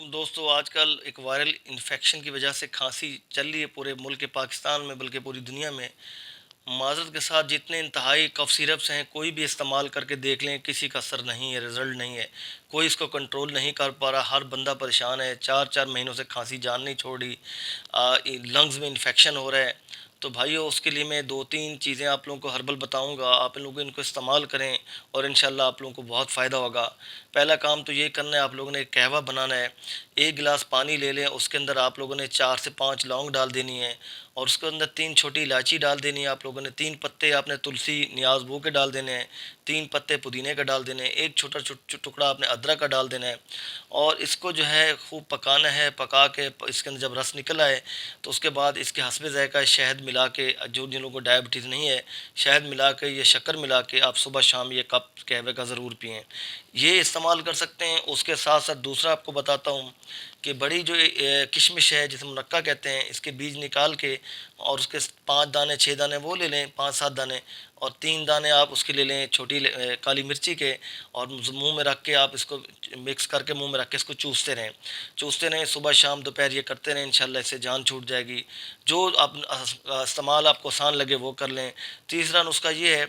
دوستوں، آج کل ایک وائرل انفیکشن کی وجہ سے کھانسی چل رہی ہے پورے ملک پاکستان میں، بلکہ پوری دنیا میں۔ معذرت کے ساتھ جتنے انتہائی کف سیرپس ہیں، کوئی بھی استعمال کر کے دیکھ لیں، کسی کا اثر نہیں ہے، رزلٹ نہیں ہے۔ کوئی اس کو کنٹرول نہیں کر پا رہا، ہر بندہ پریشان ہے۔ 4 4 مہینوں سے کھانسی جان نہیں چھوڑ رہی، لنگز میں انفیکشن ہو رہا ہے۔ تو بھائیو، اس کے لیے میں 2 3 چیزیں آپ لوگوں کو ہربل بتاؤں گا، آپ لوگ ان کو استعمال کریں اور انشاءاللہ آپ لوگوں کو بہت فائدہ ہوگا۔ پہلا کام تو یہ کرنا ہے، آپ لوگوں نے ایک قہوہ بنانا ہے۔ 1 گلاس پانی لے لیں، اس کے اندر آپ لوگوں نے 4 سے 5 لونگ ڈال دینی ہے، اور اس کے اندر 3 چھوٹی الائچی ڈال دینی ہے آپ لوگوں نے۔ 3 پتے آپ نے تلسی نیاز بو کے ڈال دینے ہیں، 3 پتے پودینے کا ڈال دینے ہیں، ایک چھوٹا ٹکڑا آپ نے ادرک کا ڈال دینا ہے، اور اس کو جو ہے خوب پکانا ہے۔ پکا کے اس کے اندر جب رس نکل آئے تو اس کے بعد اس کے حسب ذائقہ شہد ملا کے، جو جن لوگوں کو ڈائبٹیز نہیں ہے، شہد ملا کے یا شکر ملا کے آپ صبح شام یہ کپ قہوے کا ضرور پئیں۔ یہ استعمال کر سکتے ہیں۔ اس کے ساتھ ساتھ دوسرا آپ کو بتاتا ہوں کہ بڑی جو کشمش ہے، جسے منقع کہتے ہیں، اس کے بیج نکال کے اور اس کے 5 دانے 6 دانے وہ لے لیں، 5 7 دانے، اور 3 دانے آپ اس کے لے لیں چھوٹی کالی مرچی کے، اور منہ میں رکھ کے آپ اس کو مکس کر کے منہ میں رکھ کے اس کو چوستے رہیں صبح شام دوپہر، یہ کرتے رہیں، انشاءاللہ اس سے جان چھوٹ جائے گی۔ جو آپ استعمال آپ کو آسان لگے وہ کر لیں۔ تیسرا نسخہ یہ ہے،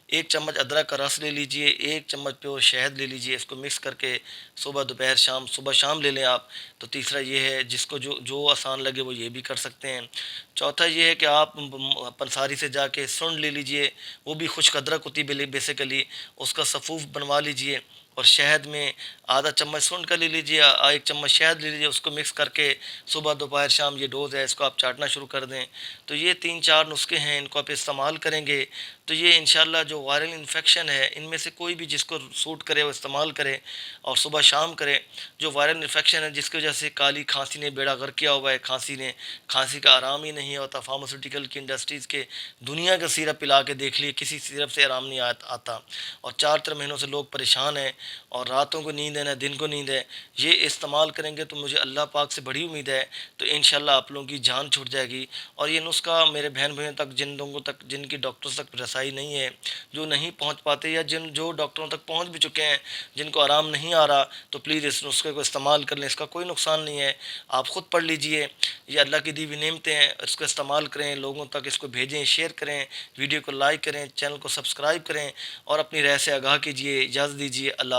1 چمچ ادرک کا رس لے لیجئے، 1 چمچ پیور شہد لے لیجئے، اس کو مکس کر کے صبح دوپہر شام، صبح شام لے لیں آپ۔ تو تیسرا یہ ہے، جس کو جو آسان لگے وہ یہ بھی کر سکتے ہیں۔ چوتھا یہ ہے کہ آپ پنساری سے جا کے سنڈ لے لیجئے، وہ بھی خشک ادرک ہوتی ہے بیسیکلی، اس کا سفوف بنوا لیجئے، اور شہد میں ½ چمچ سنڈ کا لے لیجئے، 1 چمچ شہد لے لیجئے، اس کو مکس کر کے صبح دوپہر شام یہ ڈوز ہے، اس کو آپ چاٹنا شروع کر دیں۔ تو یہ 3 4 نسخے ہیں، ان کو آپ استعمال کریں گے تو یہ انشاءاللہ جو وائرل انفیکشن ہے، ان میں سے کوئی بھی جس کو سوٹ کرے وہ استعمال کرے اور صبح شام کرے۔ جو وائرل انفیکشن ہے، جس کی وجہ سے کالی کھانسی نے بیڑا غرق کیا ہوا ہے، کھانسی کا آرام ہی نہیں ہوتا، فارماسیوٹیکل کی انڈسٹریز کے دنیا کا سیرپ پلا کے دیکھ لیے، کسی سیرپ سے آرام نہیں آتا، اور 4 3 مہینوں سے لوگ پریشان ہیں، اور راتوں کو نیند ہے نہ دن کو نیند ہے۔ یہ استعمال کریں گے تو مجھے اللہ پاک سے بڑی امید ہے، تو انشاءاللہ آپ لوگوں کی جان چھوٹ جائے گی۔ اور یہ نسخہ میرے بہن بھائیوں تک، جن لوگوں تک جن کی ڈاکٹرز تک رسائی نہیں ہے، جو نہیں پہنچ پاتے، یا جو ڈاکٹروں تک پہنچ بھی چکے ہیں، جن کو آرام نہیں آ رہا، تو پلیز اس نسخے کو استعمال کر لیں، اس کا کوئی نقصان نہیں ہے۔ آپ خود پڑھ لیجئے، یہ اللہ کی دی ہوئی نعمتیں ہیں، اس کو استعمال کریں، لوگوں تک اس کو بھیجیں، شیئر کریں، ویڈیو کو لائک کریں، چینل کو سبسکرائب کریں، اور اپنی رائے سے آگاہ کیجئے۔ اجازت دیجئے، اللہ